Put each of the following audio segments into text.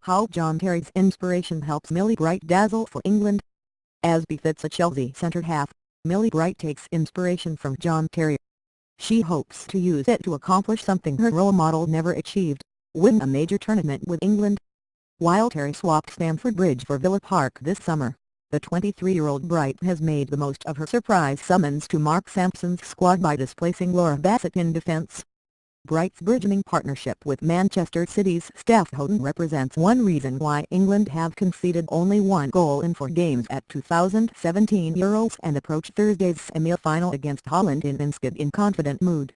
how John Terry's inspiration helps Millie Bright dazzle for England. As befits a Chelsea centre-half, Millie Bright takes inspiration from John Terry. She hopes to use it to accomplish something her role model never achieved: win a major tournament with England. While Terry swapped Stamford Bridge for Villa Park this summer, the 23-year-old Bright has made the most of her surprise summons to Mark Sampson's squad by displacing Laura Bassett in defence. Bright's burgeoning partnership with Manchester City's Steph Houghton represents one reason why England have conceded only one goal in 4 games at 2017 Euros and approach Thursday's semi-final against Holland in Inskid in confident mood.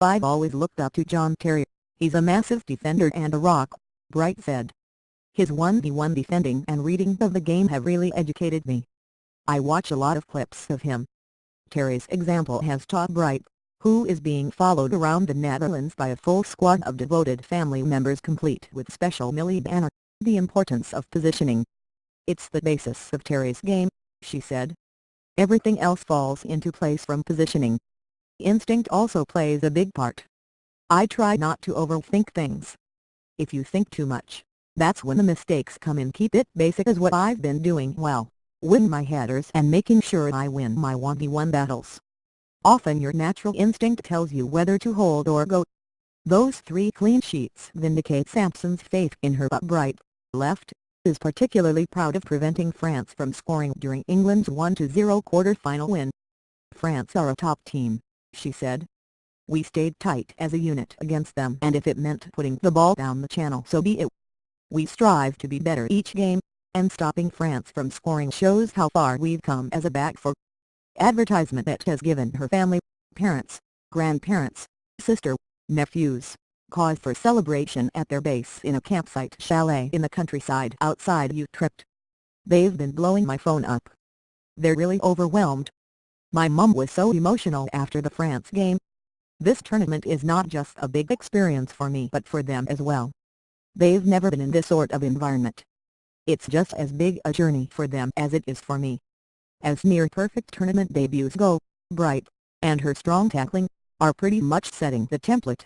"I've always looked up to John Terry. He's a massive defender and a rock," Bright said. "His 1v1 defending and reading of the game have really educated me. I watch a lot of clips of him." Terry's example has taught Bright, who is being followed around the Netherlands by a full squad of devoted family members complete with special Millie banner, the importance of positioning. "It's the basis of Terry's game," she said. "Everything else falls into place from positioning. Instinct also plays a big part. I try not to overthink things. If you think too much, that's when the mistakes come in. Keep it basic is what I've been doing well, win my headers and making sure I win my 1v1 battles. Often your natural instinct tells you whether to hold or go." Those 3 clean sheets vindicate Sampson's faith in her, but Bright, left, is particularly proud of preventing France from scoring during England's 1-0 quarter-final win. "France are a top team," she said. "We stayed tight as a unit against them, and if it meant putting the ball down the channel, so be it. We strive to be better each game, and stopping France from scoring shows how far we've come as a back four." Advertisement that has given her family, parents, grandparents, sister, nephews, cause for celebration at their base in a campsite chalet in the countryside outside Utrecht. "They've been blowing my phone up. They're really overwhelmed. My mum was so emotional after the France game. This tournament is not just a big experience for me but for them as well. They've never been in this sort of environment. It's just as big a journey for them as it is for me." As near-perfect tournament debuts go, Bright, and her strong tackling, are pretty much setting the template.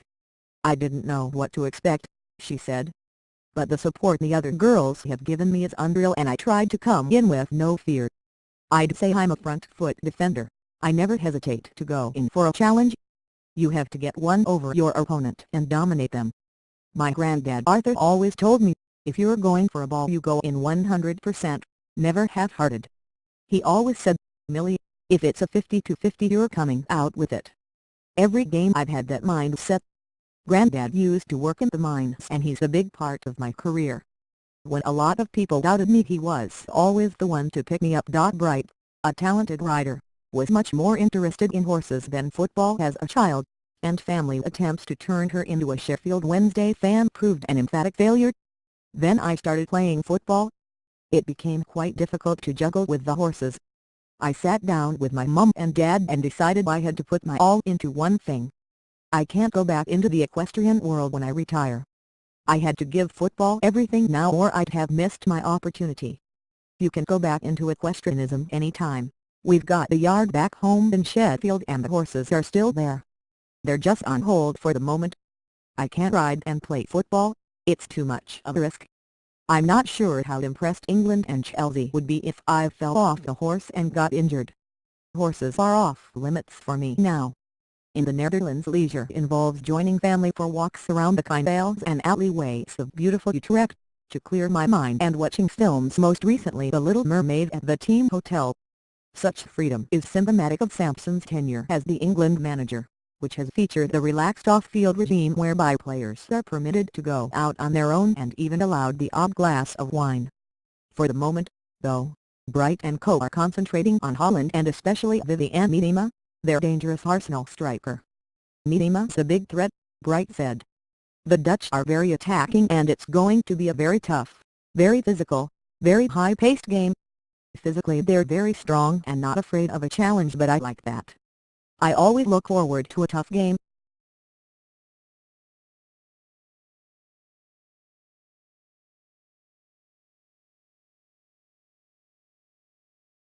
"I didn't know what to expect," she said. "But the support the other girls have given me is unreal, and I tried to come in with no fear. I'd say I'm a front-foot defender. I never hesitate to go in for a challenge. You have to get one over your opponent and dominate them. My granddad Arthur always told me, if you're going for a ball you go in 100%, never half-hearted. He always said, 'Millie, if it's a 50-50 you're coming out with it.' Every game I've had that mindset. Granddad used to work in the mines and he's a big part of my career. When a lot of people doubted me he was always the one to pick me up." Bright, a talented rider, was much more interested in horses than football as a child, and family attempts to turn her into a Sheffield Wednesday fan proved an emphatic failure. "Then I started playing football. It became quite difficult to juggle with the horses. I sat down with my mum and dad and decided I had to put my all into one thing. I can't go back into the equestrian world when I retire. I had to give football everything now or I'd have missed my opportunity. You can go back into equestrianism anytime. We've got the yard back home in Sheffield and the horses are still there. They're just on hold for the moment. I can't ride and play football, it's too much of a risk. I'm not sure how impressed England and Chelsea would be if I fell off the horse and got injured. Horses are off limits for me now." In the Netherlands, leisure involves joining family for walks around the canals and alleyways of beautiful Utrecht, to clear my mind, and watching films, most recently The Little Mermaid at the team hotel. Such freedom is symptomatic of Sampson's tenure as the England manager, which has featured the relaxed off-field regime whereby players are permitted to go out on their own and even allowed the odd glass of wine. For the moment, though, Bright and co are concentrating on Holland and especially Vivianne Miedema, their dangerous Arsenal striker. "Miedema's a big threat," Bright said. "The Dutch are very attacking and it's going to be a very tough, very physical, very high-paced game. Physically they're very strong and not afraid of a challenge, but I like that. I always look forward to a tough game,